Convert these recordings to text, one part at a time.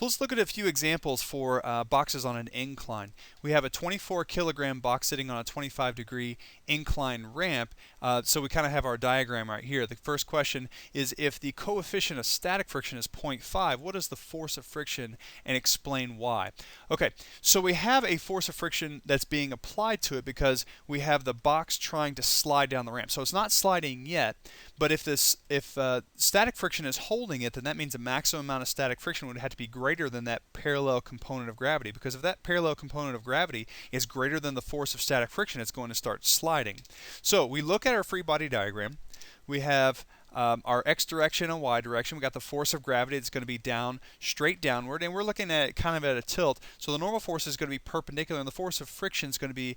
So let's look at a few examples for boxes on an incline. We have a 24 kilogram box sitting on a 25-degree incline ramp. So we kind of have our diagram right here. The first question is, if the coefficient of static friction is 0.5, what is the force of friction, and explain why? Okay, so we have a force of friction that's being applied to it because we have the box trying to slide down the ramp. So it's not sliding yet, but if static friction is holding it, then that means the maximum amount of static friction would have to be greater than that parallel component of gravity, because if that parallel component of gravity is greater than the force of static friction, it's going to start sliding. So we look at our free body diagram. We have our x direction and y direction. We got the force of gravity. It's going to be down, straight downward, and we're looking at it kind of at a tilt. So the normal force is going to be perpendicular, and the force of friction is going to be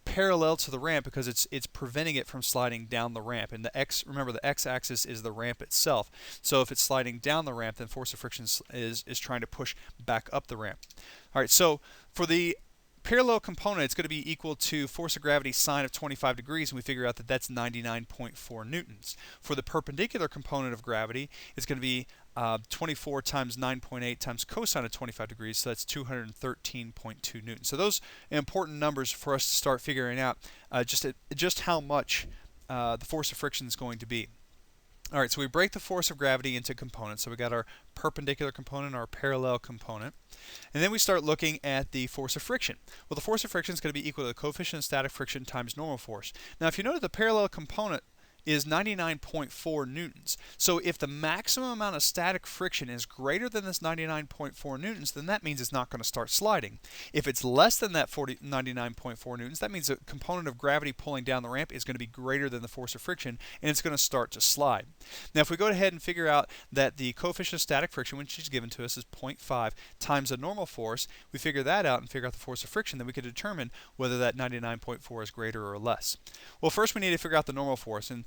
parallel to the ramp because it's preventing it from sliding down the ramp. And remember, the x-axis is the ramp itself. So if it's sliding down the ramp, then force of friction is trying to push back up the ramp. All right. So for the parallel component, it's going to be equal to force of gravity sine of 25 degrees, and we figure out that that's 99.4 newtons. For the perpendicular component of gravity, it's going to be 24 times 9.8 times cosine of 25 degrees, so that's 213.2 newtons. So those are important numbers for us to start figuring out just how much the force of friction is going to be. All right, so we break the force of gravity into components. So we got our perpendicular component, our parallel component, and then we start looking at the force of friction. Well, the force of friction is going to be equal to the coefficient of static friction times normal force. Now, if you notice, the parallel component is 99.4 newtons. So if the maximum amount of static friction is greater than this 99.4 newtons, then that means it's not going to start sliding. If it's less than that 99.4 newtons, that means the component of gravity pulling down the ramp is going to be greater than the force of friction, and it's going to start to slide. Now, if we go ahead and figure out that the coefficient of static friction, which is given to us, is 0.5 times the normal force, we figure that out and figure out the force of friction, then we can determine whether that 99.4 is greater or less. Well, first we need to figure out the normal force, and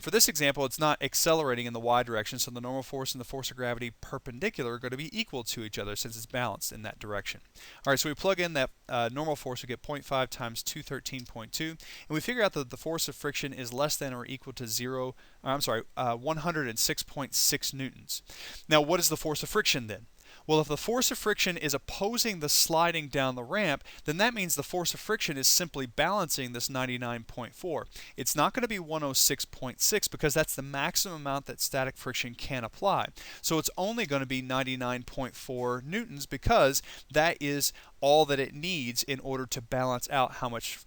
for this example, it's not accelerating in the y direction, so the normal force and the force of gravity perpendicular are going to be equal to each other since it's balanced in that direction. All right, so we plug in that normal force, we get 0.5 times 213.2, and we figure out that the force of friction is less than or equal to 106.6 newtons. Now, what is the force of friction then? Well, if the force of friction is opposing the sliding down the ramp, then that means the force of friction is simply balancing this 99.4. It's not going to be 106.6 because that's the maximum amount that static friction can apply. So it's only going to be 99.4 newtons because that is all that it needs in order to balance out how much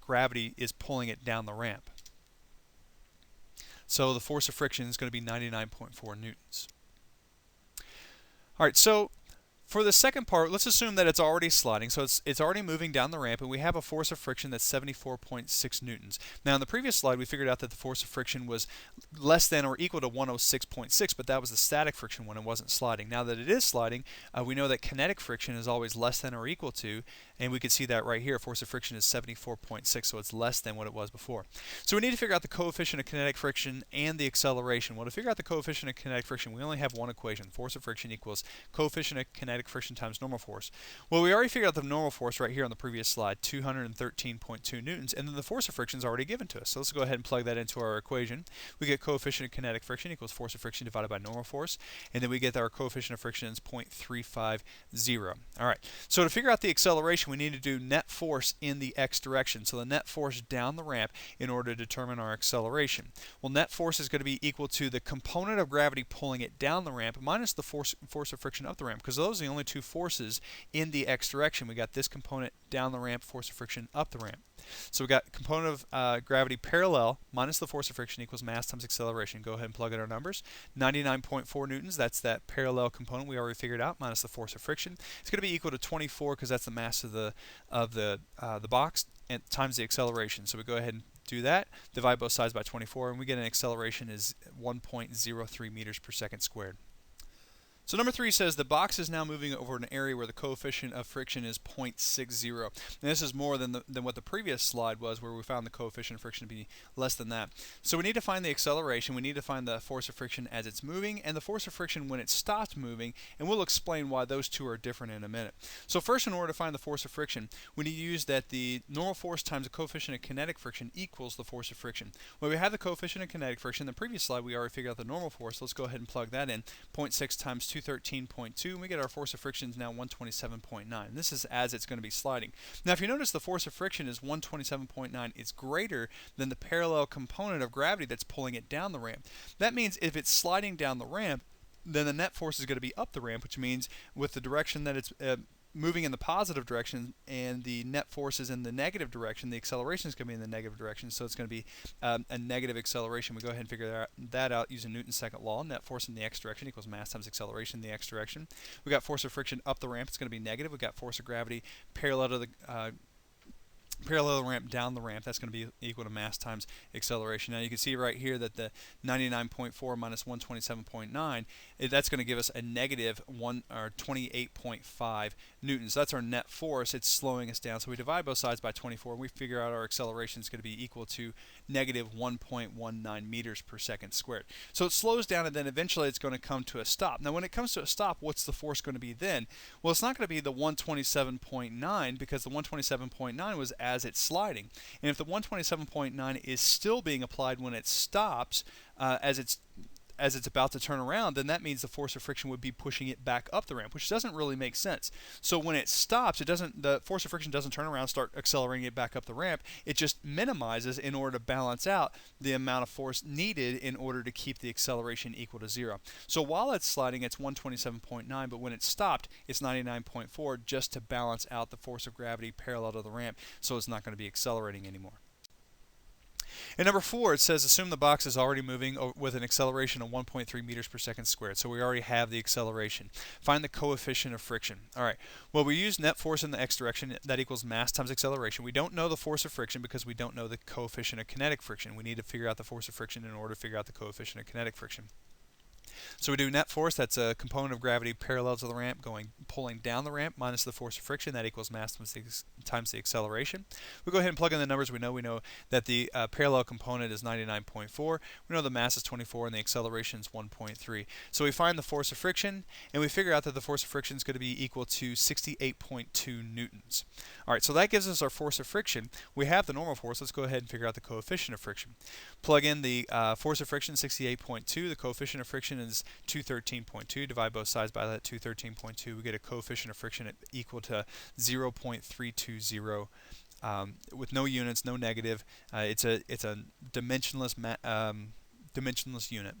gravity is pulling it down the ramp. So the force of friction is going to be 99.4 newtons. All right, so for the second part, let's assume that it's already sliding, so it's already moving down the ramp, and we have a force of friction that's 74.6 newtons. Now, in the previous slide, we figured out that the force of friction was less than or equal to 106.6, but that was the static friction when it wasn't sliding. Now that it is sliding, we know that kinetic friction is always less than or equal to, and we can see that right here. Force of friction is 74.6, so it's less than what it was before. So we need to figure out the coefficient of kinetic friction and the acceleration. Well, to figure out the coefficient of kinetic friction, we only have one equation. Force of friction equals coefficient of kinetic friction times normal force. Well, we already figured out the normal force right here on the previous slide, 213.2 newtons, and then the force of friction is already given to us. So let's go ahead and plug that into our equation. We get coefficient of kinetic friction equals force of friction divided by normal force, and then we get our coefficient of friction is 0.350. All right, so to figure out the acceleration, we need to do net force in the x direction, so the net force down the ramp in order to determine our acceleration. Well, net force is going to be equal to the component of gravity pulling it down the ramp minus the force of friction up the ramp, because those are the only two forces in the x direction. We got this component down the ramp, force of friction up the ramp. So we got component of gravity parallel minus the force of friction equals mass times acceleration. Go ahead and plug in our numbers. 99.4 newtons, that's that parallel component we already figured out, minus the force of friction. It's going to be equal to 24 because that's the mass of the box, and times the acceleration. So we go ahead and do that, divide both sides by 24, and we get an acceleration is 1.03 meters per second squared. So number 3 says the box is now moving over an area where the coefficient of friction is 0.60. And this is more than what the previous slide was, where we found the coefficient of friction to be less than that. So we need to find the acceleration, we need to find the force of friction as it's moving, and the force of friction when it stops moving, and we'll explain why those two are different in a minute. So first, in order to find the force of friction, we need to use that the normal force times the coefficient of kinetic friction equals the force of friction. Well, we have the coefficient of kinetic friction. In the previous slide, we already figured out the normal force. Let's go ahead and plug that in. 0.6 times 213.2, and we get our force of friction is now 127.9. This is as it's going to be sliding. Now, if you notice, the force of friction is 127.9. It's greater than the parallel component of gravity that's pulling it down the ramp. That means if it's sliding down the ramp, then the net force is going to be up the ramp, which means with the direction that it's moving in the positive direction and the net force is in the negative direction, the acceleration is going to be in the negative direction, so it's going to be a negative acceleration. We go ahead and figure that out using Newton's second law. Net force in the x direction equals mass times acceleration in the x direction. We got force of friction up the ramp, it's going to be negative. We got force of gravity parallel to the ramp down the ramp, that's going to be equal to mass times acceleration. Now you can see right here that the 99.4 minus 127.9, that's going to give us a negative 28.5 newtons. So that's our net force. It's slowing us down. So we divide both sides by 24 and we figure out our acceleration is going to be equal to negative 1.19 meters per second squared. So it slows down and then eventually it's going to come to a stop. Now when it comes to a stop, what's the force going to be then? Well, it's not going to be the 127.9 because the 127.9 was as it's sliding. And if the 127.9 is still being applied when it stops, as it's about to turn around, then that means the force of friction would be pushing it back up the ramp, which doesn't really make sense. So when it stops, the force of friction doesn't turn around, start accelerating it back up the ramp. It just minimizes in order to balance out the amount of force needed in order to keep the acceleration equal to 0. So while it's sliding, it's 127.9, but when it's stopped, it's 99.4 just to balance out the force of gravity parallel to the ramp, so it's not going to be accelerating anymore. In number 4, it says assume the box is already moving with an acceleration of 1.3 meters per second squared. So we already have the acceleration. Find the coefficient of friction. All right. Well, we use net force in the x direction. That equals mass times acceleration. We don't know the force of friction because we don't know the coefficient of kinetic friction. We need to figure out the force of friction in order to figure out the coefficient of kinetic friction. So we do net force, that's a component of gravity parallel to the ramp pulling down the ramp minus the force of friction, that equals mass times the acceleration. We go ahead and plug in the numbers. We know that the parallel component is 99.4, we know the mass is 24 and the acceleration is 1.3. So we find the force of friction and we figure out that the force of friction is going to be equal to 68.2 newtons. Alright, so that gives us our force of friction. We have the normal force. Let's go ahead and figure out the coefficient of friction. Plug in the force of friction, 68.2, the coefficient of friction is 213.2. Divide both sides by that 213.2. We get a coefficient of friction equal to 0.320. With no units, no negative. It's a dimensionless unit.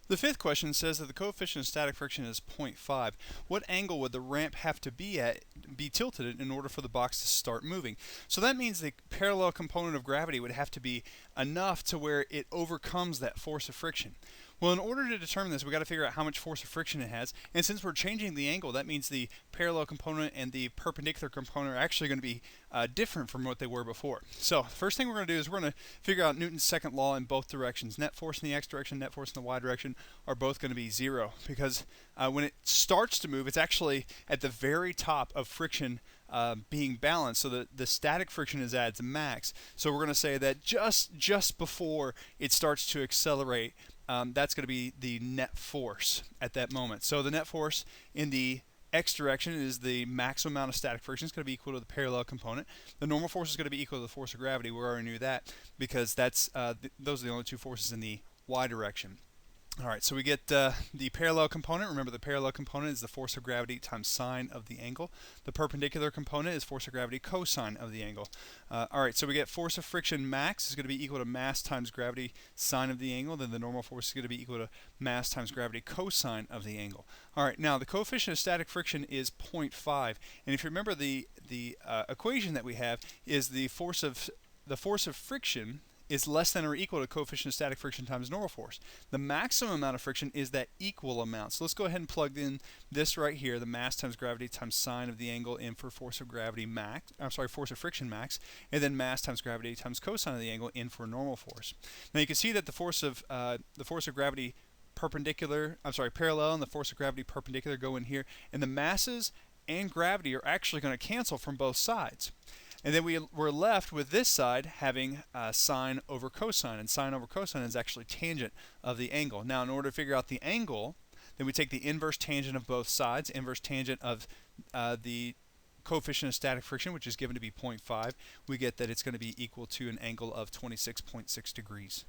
The fifth question says that the coefficient of static friction is 0.5. What angle would the ramp have to be tilted in order for the box to start moving? So that means the parallel component of gravity would have to be enough to where it overcomes that force of friction. Well, in order to determine this, we've got to figure out how much force of friction it has. And since we're changing the angle, that means the parallel component and the perpendicular component are actually going to be different from what they were before. So the first thing we're going to do is we're going to figure out Newton's second law in both directions. Net force in the x direction, net force in the y direction are both going to be 0. Because when it starts to move, it's actually at the very top of friction being balanced, so the static friction is at its max. So we're going to say that just before it starts to accelerate, that's going to be the net force at that moment. So the net force in the x direction is the maximum amount of static friction. It's going to be equal to the parallel component. The normal force is going to be equal to the force of gravity. We already knew that because those are the only two forces in the y direction. Alright, so we get the parallel component. Remember, the parallel component is the force of gravity times sine of the angle. The perpendicular component is force of gravity cosine of the angle. Alright, so we get force of friction max is going to be equal to mass times gravity sine of the angle. Then the normal force is going to be equal to mass times gravity cosine of the angle. Alright, now the coefficient of static friction is 0.5. And if you remember, the equation that we have is the force of friction is less than or equal to coefficient of static friction times normal force. The maximum amount of friction is that equal amount. So let's go ahead and plug in this right here, the mass times gravity times sine of the angle in for force of gravity max, force of friction max, and then mass times gravity times cosine of the angle in for normal force. Now you can see that the force of gravity parallel and the force of gravity perpendicular go in here, and the masses and gravity are actually going to cancel from both sides. And then we're left with this side having sine over cosine, and sine over cosine is actually tangent of the angle. Now, in order to figure out the angle, then we take the inverse tangent of both sides, inverse tangent of the coefficient of static friction, which is given to be 0.5. We get that it's going to be equal to an angle of 26.6 degrees.